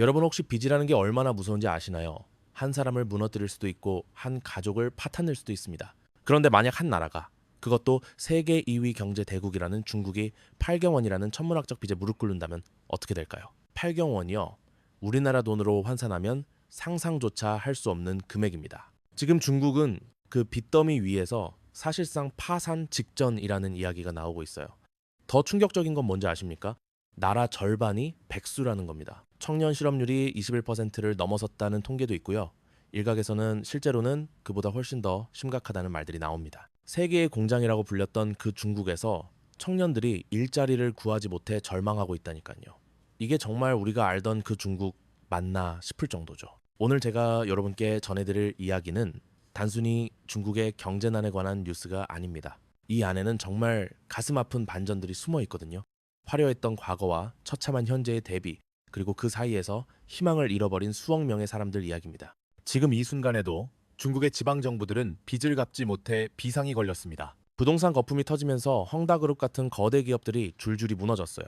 여러분 혹시 빚이라는 게 얼마나 무서운지 아시나요? 한 사람을 무너뜨릴 수도 있고 한 가족을 파탄낼 수도 있습니다. 그런데 만약 한 나라가 그것도 세계 2위 경제 대국이라는 중국이 8경 원이라는 천문학적 빚에 무릎 꿇는다면 어떻게 될까요? 8경 원이요. 우리나라 돈으로 환산하면 상상조차 할 수 없는 금액입니다. 지금 중국은 그 빚더미 위에서 사실상 파산 직전이라는 이야기가 나오고 있어요. 더 충격적인 건 뭔지 아십니까? 나라 절반이 백수라는 겁니다. 청년 실업률이 21%를 넘어섰다는 통계도 있고요. 일각에서는 실제로는 그보다 훨씬 더 심각하다는 말들이 나옵니다. 세계의 공장이라고 불렸던 그 중국에서 청년들이 일자리를 구하지 못해 절망하고 있다니까요. 이게 정말 우리가 알던 그 중국 맞나 싶을 정도죠. 오늘 제가 여러분께 전해드릴 이야기는 단순히 중국의 경제난에 관한 뉴스가 아닙니다. 이 안에는 정말 가슴 아픈 반전들이 숨어 있거든요. 화려했던 과거와 처참한 현재의 대비, 그리고 그 사이에서 희망을 잃어버린 수억 명의 사람들 이야기입니다. 지금 이 순간에도 중국의 지방 정부들은 빚을 갚지 못해 비상이 걸렸습니다. 부동산 거품이 터지면서 헝다그룹 같은 거대 기업들이 줄줄이 무너졌어요.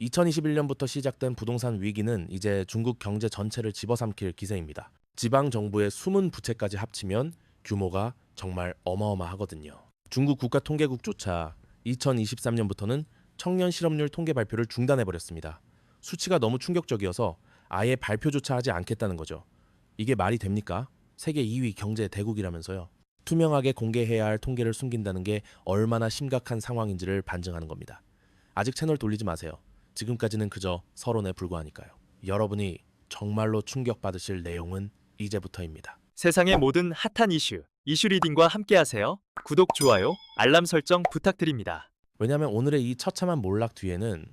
2021년부터 시작된 부동산 위기는 이제 중국 경제 전체를 집어삼킬 기세입니다. 지방 정부의 숨은 부채까지 합치면 규모가 정말 어마어마하거든요. 중국 국가통계국조차 2023년부터는 청년 실업률 통계 발표를 중단해버렸습니다. 수치가 너무 충격적이어서 아예 발표조차 하지 않겠다는 거죠. 이게 말이 됩니까? 세계 2위 경제 대국이라면서요. 투명하게 공개해야 할 통계를 숨긴다는 게 얼마나 심각한 상황인지를 반증하는 겁니다. 아직 채널 돌리지 마세요. 지금까지는 그저 서론에 불과하니까요. 여러분이 정말로 충격받으실 내용은 이제부터입니다. 세상의 모든 핫한 이슈 리딩과 함께하세요. 구독, 좋아요, 알람 설정 부탁드립니다. 왜냐하면 오늘의 이 처참한 몰락 뒤에는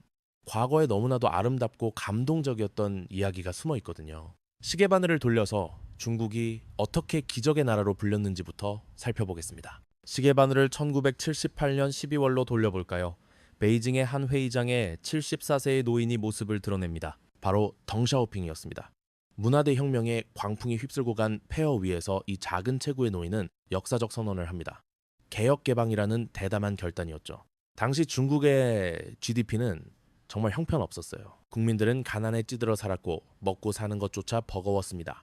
과거에 너무나도 아름답고 감동적이었던 이야기가 숨어 있거든요. 시계바늘을 돌려서 중국이 어떻게 기적의 나라로 불렸는지부터 살펴보겠습니다. 시계바늘을 1978년 12월로 돌려볼까요? 베이징의 한 회의장에 74세의 노인이 모습을 드러냅니다. 바로 덩샤오핑이었습니다. 문화대 혁명의 광풍이 휩쓸고 간 폐허 위에서 이 작은 체구의 노인은 역사적 선언을 합니다. 개혁개방이라는 대담한 결단이었죠. 당시 중국의 GDP는 정말 형편없었어요. 국민들은 가난에 찌들어 살았고 먹고 사는 것조차 버거웠습니다.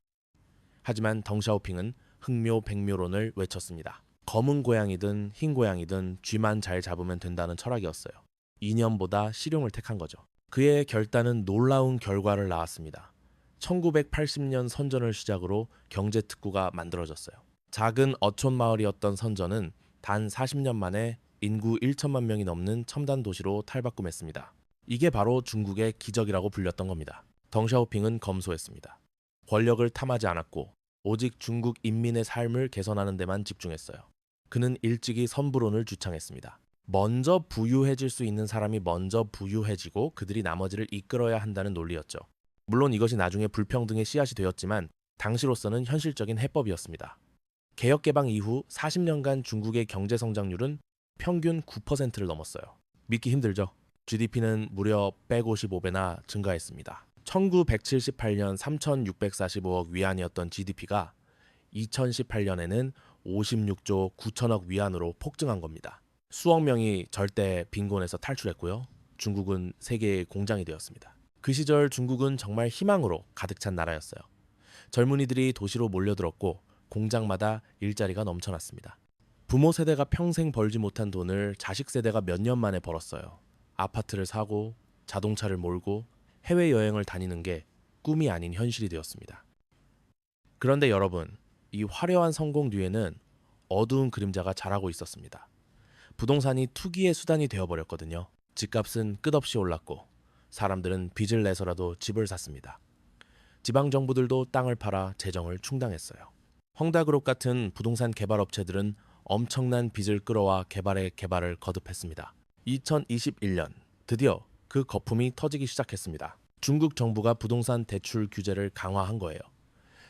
하지만 덩샤오핑은 흥묘백묘론을 외쳤습니다. 검은 고양이든 흰 고양이든 쥐만 잘 잡으면 된다는 철학이었어요. 이념보다 실용을 택한 거죠. 그의 결단은 놀라운 결과를 낳았습니다. 1980년 선전을 시작으로 경제특구가 만들어졌어요. 작은 어촌 마을이었던 선전은 단 40년 만에 인구 1천만 명이 넘는 첨단 도시로 탈바꿈했습니다. 이게 바로 중국의 기적이라고 불렸던 겁니다. 덩샤오핑은 검소했습니다. 권력을 탐하지 않았고 오직 중국 인민의 삶을 개선하는 데만 집중했어요. 그는 일찍이 선부론을 주창했습니다. 먼저 부유해질 수 있는 사람이 먼저 부유해지고 그들이 나머지를 이끌어야 한다는 논리였죠. 물론 이것이 나중에 불평등의 씨앗이 되었지만 당시로서는 현실적인 해법이었습니다. 개혁개방 이후 40년간 중국의 경제 성장률은 평균 9%를 넘었어요. 믿기 힘들죠? GDP는 무려 155배나 증가했습니다. 1978년 3,645억 위안이었던 GDP가 2018년에는 56조 9천억 위안으로 폭증한 겁니다. 수억 명이 절대 빈곤에서 탈출했고요. 중국은 세계의 공장이 되었습니다. 그 시절 중국은 정말 희망으로 가득 찬 나라였어요. 젊은이들이 도시로 몰려들었고 공장마다 일자리가 넘쳐났습니다. 부모 세대가 평생 벌지 못한 돈을 자식 세대가 몇 년 만에 벌었어요. 아파트를 사고 자동차를 몰고 해외여행을 다니는 게 꿈이 아닌 현실이 되었습니다. 그런데 여러분, 이 화려한 성공 뒤에는 어두운 그림자가 자라고 있었습니다. 부동산이 투기의 수단이 되어버렸거든요. 집값은 끝없이 올랐고 사람들은 빚을 내서라도 집을 샀습니다. 지방정부들도 땅을 팔아 재정을 충당했어요. 헝다그룹 같은 부동산 개발업체들은 엄청난 빚을 끌어와 개발을 거듭했습니다. 2021년 드디어 그 거품이 터지기 시작했습니다. 중국 정부가 부동산 대출 규제를 강화한 거예요.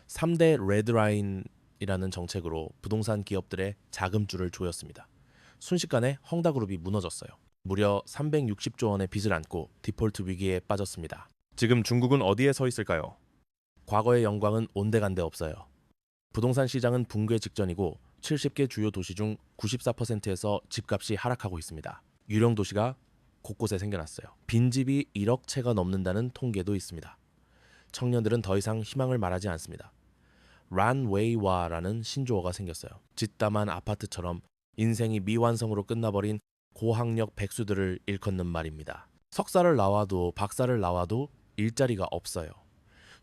3대 레드라인이라는 정책으로 부동산 기업들의 자금줄을 조였습니다. 순식간에 헝다그룹이 무너졌어요. 무려 360조 원의 빚을 안고 디폴트 위기에 빠졌습니다. 지금 중국은 어디에 서 있을까요? 과거의 영광은 온데간데 없어요. 부동산 시장은 붕괴 직전이고 70개 주요 도시 중 94%에서 집값이 하락하고 있습니다. 유령 도시가 곳곳에 생겨났어요. 빈집이 1억 채가 넘는다는 통계도 있습니다. 청년들은 더 이상 희망을 말하지 않습니다. 란웨이와라는 신조어가 생겼어요. 짓담한 아파트처럼 인생이 미완성으로 끝나버린 고학력 백수들을 일컫는 말입니다. 석사를 나와도 박사를 나와도 일자리가 없어요.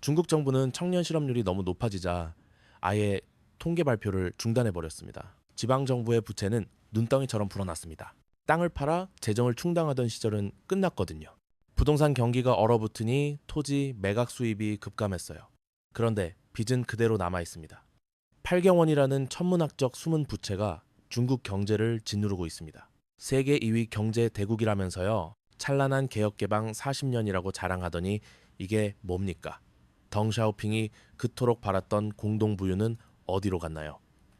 중국 정부는 청년 실업률이 너무 높아지자 아예 통계 발표를 중단해버렸습니다. 지방정부의 부채는 눈덩이처럼 불어났습니다. 땅을 팔아 재정을 충당하던 시절은 끝났거든요. 부동산 경기가 얼어붙으니 토지 매각 수입이 급감했어요. 그런데 빚은 그대로 남아 있습니다. 8경원이라는 천문학적 숨은 부채가 중국 경제를 짓누르고 있습니다. 세계 2위 경제 대국이라면서요. 찬란한 개혁개방 40년이라고 자랑하더니 이게 뭡니까? 덩샤오핑이 그토록 바랐던 공동부유는 어디로 갔나요?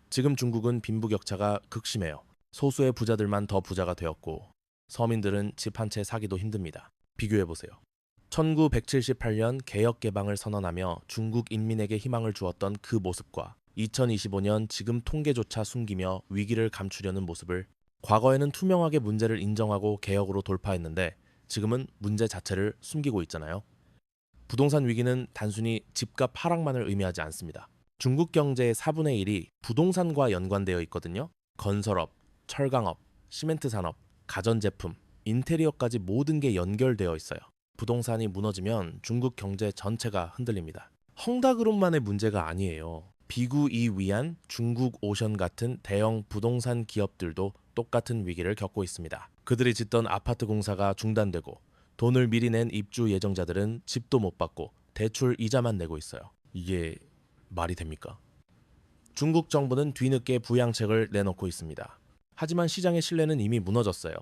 지금 중국은 빈부격차가 극심해요. 소수의 부자들만 더 부자가 되었고 서민들은 집 한 채 사기도 힘듭니다. 비교해보세요. 1978년 개혁개방을 선언하며 중국 인민에게 희망을 주었던 그 모습과 2025년 지금 통계조차 숨기며 위기를 감추려는 모습을 과거에는 투명하게 문제를 인정하고 개혁으로 돌파했는데 지금은 문제 자체를 숨기고 있잖아요. 부동산 위기는 단순히 집값 하락만을 의미하지 않습니다. 중국 경제의 4분의 1이 부동산과 연관되어 있거든요. 건설업, 철강업, 시멘트 산업, 가전제품, 인테리어까지 모든 게 연결되어 있어요. 부동산이 무너지면 중국 경제 전체가 흔들립니다. 헝다그룹만의 문제가 아니에요. 비구 이 위안, 중국 오션 같은 대형 부동산 기업들도 똑같은 위기를 겪고 있습니다. 그들이 짓던 아파트 공사가 중단되고 돈을 미리 낸 입주 예정자들은 집도 못 받고 대출 이자만 내고 있어요. 이게 말이 됩니까? 중국 정부는 뒤늦게 부양책을 내놓고 있습니다. 하지만 시장의 신뢰는 이미 무너졌어요.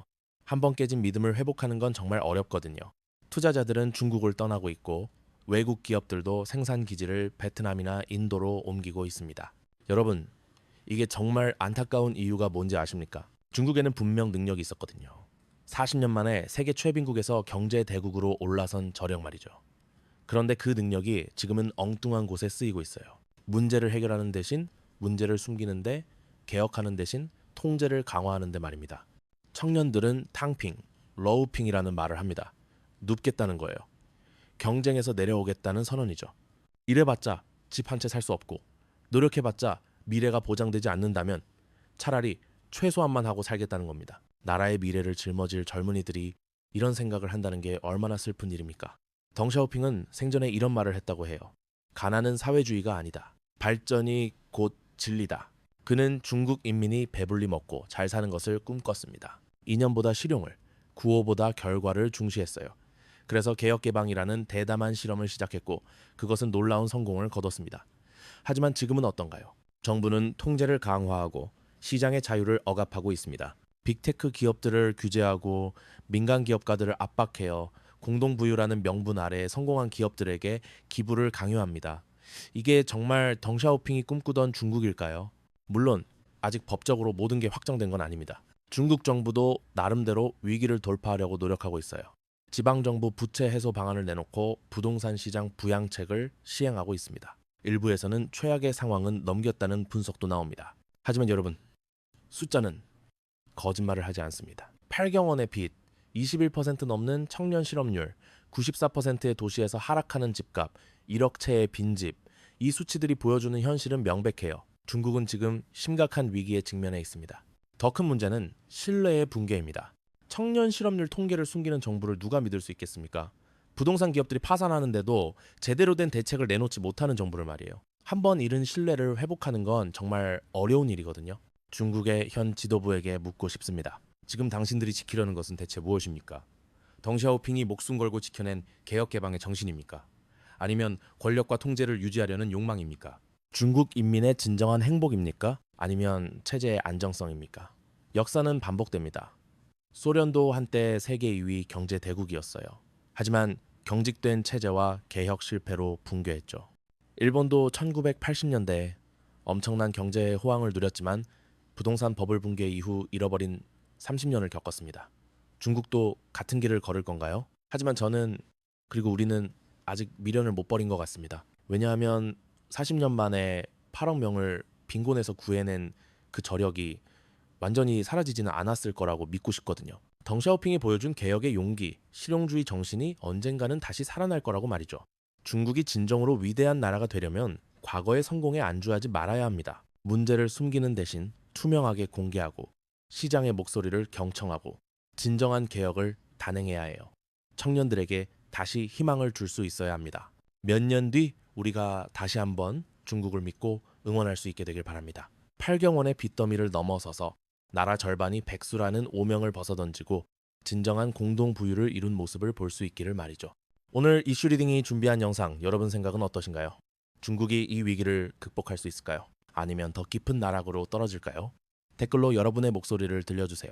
한번 깨진 믿음을 회복하는 건 정말 어렵거든요. 투자자들은 중국을 떠나고 있고 외국 기업들도 생산 기지를 베트남이나 인도로 옮기고 있습니다. 여러분, 이게 정말 안타까운 이유가 뭔지 아십니까? 중국에는 분명 능력이 있었거든요. 40년 만에 세계 최빈국에서 경제 대국으로 올라선 저력 말이죠. 그런데 그 능력이 지금은 엉뚱한 곳에 쓰이고 있어요. 문제를 해결하는 대신 문제를 숨기는데, 개혁하는 대신 통제를 강화하는데 말입니다. 청년들은 탕핑, 러우핑이라는 말을 합니다. 눕겠다는 거예요. 경쟁에서 내려오겠다는 선언이죠. 이래봤자 집 한 채 살 수 없고 노력해봤자 미래가 보장되지 않는다면 차라리 최소한만 하고 살겠다는 겁니다. 나라의 미래를 짊어질 젊은이들이 이런 생각을 한다는 게 얼마나 슬픈 일입니까? 덩샤오핑은 생전에 이런 말을 했다고 해요. 가난은 사회주의가 아니다. 발전이 곧 진리다. 그는 중국 인민이 배불리 먹고 잘 사는 것을 꿈꿨습니다. 이념보다 실용을, 구호보다 결과를 중시했어요. 그래서 개혁개방이라는 대담한 실험을 시작했고 그것은 놀라운 성공을 거뒀습니다. 하지만 지금은 어떤가요? 정부는 통제를 강화하고 시장의 자유를 억압하고 있습니다. 빅테크 기업들을 규제하고 민간 기업가들을 압박해요. 공동부유라는 명분 아래 성공한 기업들에게 기부를 강요합니다. 이게 정말 덩샤오핑이 꿈꾸던 중국일까요? 물론 아직 법적으로 모든 게 확정된 건 아닙니다. 중국 정부도 나름대로 위기를 돌파하려고 노력하고 있어요. 지방정부 부채 해소 방안을 내놓고 부동산 시장 부양책을 시행하고 있습니다. 일부에서는 최악의 상황은 넘겼다는 분석도 나옵니다. 하지만 여러분, 숫자는 거짓말을 하지 않습니다. 8경원의 빚, 21% 넘는 청년 실업률, 94%의 도시에서 하락하는 집값, 1억 채의 빈집, 이 수치들이 보여주는 현실은 명백해요. 중국은 지금 심각한 위기에 직면해 있습니다. 더 큰 문제는 신뢰의 붕괴입니다. 청년 실업률 통계를 숨기는 정부를 누가 믿을 수 있겠습니까? 부동산 기업들이 파산하는데도 제대로 된 대책을 내놓지 못하는 정부를 말이에요. 한번 잃은 신뢰를 회복하는 건 정말 어려운 일이거든요. 중국의 현 지도부에게 묻고 싶습니다. 지금 당신들이 지키려는 것은 대체 무엇입니까? 덩샤오핑이 목숨 걸고 지켜낸 개혁개방의 정신입니까? 아니면 권력과 통제를 유지하려는 욕망입니까? 중국 인민의 진정한 행복입니까? 아니면 체제의 안정성입니까? 역사는 반복됩니다. 소련도 한때 세계 2위 경제 대국이었어요. 하지만 경직된 체제와 개혁 실패로 붕괴했죠. 일본도 1980년대에 엄청난 경제 호황을 누렸지만 부동산 버블 붕괴 이후 잃어버린 30년을 겪었습니다. 중국도 같은 길을 걸을 건가요? 하지만 저는, 그리고 우리는 아직 미련을 못 버린 것 같습니다. 왜냐하면 40년 만에 8억 명을 빈곤에서 구해낸 그 저력이 완전히 사라지지는 않았을 거라고 믿고 싶거든요. 덩샤오핑이 보여준 개혁의 용기, 실용주의 정신이 언젠가는 다시 살아날 거라고 말이죠. 중국이 진정으로 위대한 나라가 되려면 과거의 성공에 안주하지 말아야 합니다. 문제를 숨기는 대신 투명하게 공개하고 시장의 목소리를 경청하고 진정한 개혁을 단행해야 해요. 청년들에게 다시 희망을 줄 수 있어야 합니다. 몇 년 뒤 우리가 다시 한번 중국을 믿고 응원할 수 있게 되길 바랍니다. 8경원의 빚더미를 넘어서서 나라 절반이 백수라는 오명을 벗어던지고 진정한 공동 부유를 이룬 모습을 볼 수 있기를 말이죠. 오늘 이슈 리딩이 준비한 영상 여러분 생각은 어떠신가요? 중국이 이 위기를 극복할 수 있을까요? 아니면 더 깊은 나락으로 떨어질까요? 댓글로 여러분의 목소리를 들려주세요.